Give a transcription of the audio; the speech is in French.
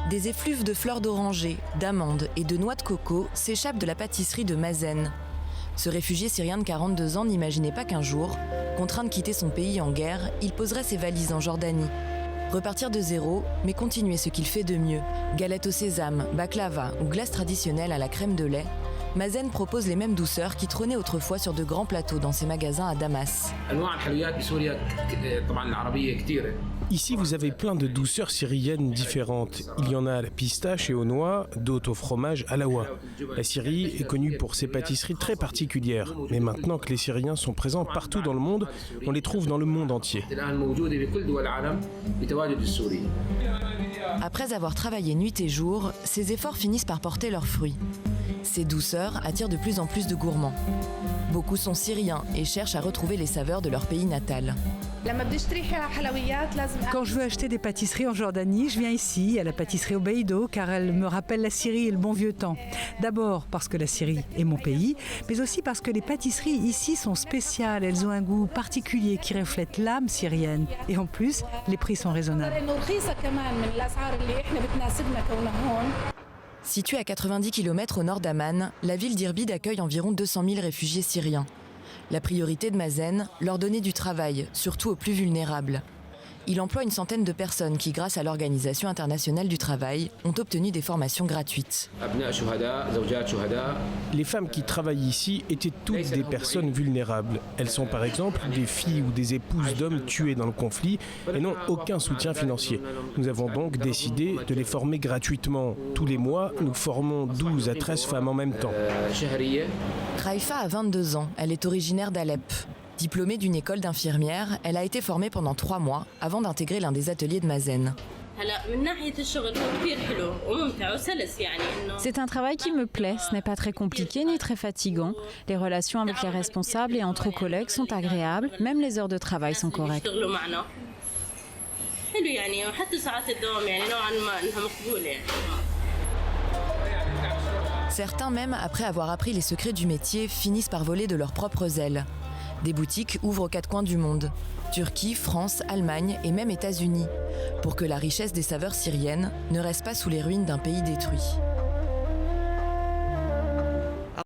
Des effluves de fleurs d'oranger, d'amandes et de noix de coco s'échappent de la pâtisserie de Mazen. Ce réfugié syrien de 42 ans n'imaginait pas qu'un jour, contraint de quitter son pays en guerre, il poserait ses valises en Jordanie. Repartir de zéro, mais continuer ce qu'il fait de mieux. Galettes au sésame, baklava ou glace traditionnelle à la crème de lait, Mazen propose les mêmes douceurs qui trônaient autrefois sur de grands plateaux dans ses magasins à Damas. Ici, vous avez plein de douceurs syriennes différentes. Il y en a à la pistache et aux noix, d'autres au fromage à la oie. La Syrie est connue pour ses pâtisseries très particulières. Mais maintenant que les Syriens sont présents partout dans le monde, on les trouve dans le monde entier. Après avoir travaillé nuit et jour, ces efforts finissent par porter leurs fruits. Ces douceurs attirent de plus en plus de gourmands. Beaucoup sont syriens et cherchent à retrouver les saveurs de leur pays natal. Quand je veux acheter des pâtisseries en Jordanie, je viens ici, à la pâtisserie Obeido, car elle me rappelle la Syrie et le bon vieux temps. D'abord parce que la Syrie est mon pays, mais aussi parce que les pâtisseries ici sont spéciales. Elles ont un goût particulier qui reflète l'âme syrienne. Et en plus, les prix sont raisonnables. Située à 90 km au nord d'Amman, la ville d'Irbid accueille environ 200 000 réfugiés syriens. La priorité de Mazen, leur donner du travail, surtout aux plus vulnérables. Il emploie une centaine de personnes qui, grâce à l'Organisation internationale du travail, ont obtenu des formations gratuites. Les femmes qui travaillent ici étaient toutes des personnes vulnérables. Elles sont par exemple des filles ou des épouses d'hommes tués dans le conflit et n'ont aucun soutien financier. Nous avons donc décidé de les former gratuitement. Tous les mois, nous formons 12 à 13 femmes en même temps. Raifa a 22 ans, elle est originaire d'Alep. Diplômée d'une école d'infirmière, elle a été formée pendant 3 mois avant d'intégrer l'un des ateliers de Mazen. C'est un travail qui me plaît, ce n'est pas très compliqué ni très fatigant. Les relations avec les responsables et entre collègues sont agréables, même les heures de travail sont correctes. Certains même, après avoir appris les secrets du métier, finissent par voler de leurs propres ailes. Des boutiques ouvrent aux 4 coins du monde, Turquie, France, Allemagne et même États-Unis, pour que la richesse des saveurs syriennes ne reste pas sous les ruines d'un pays détruit.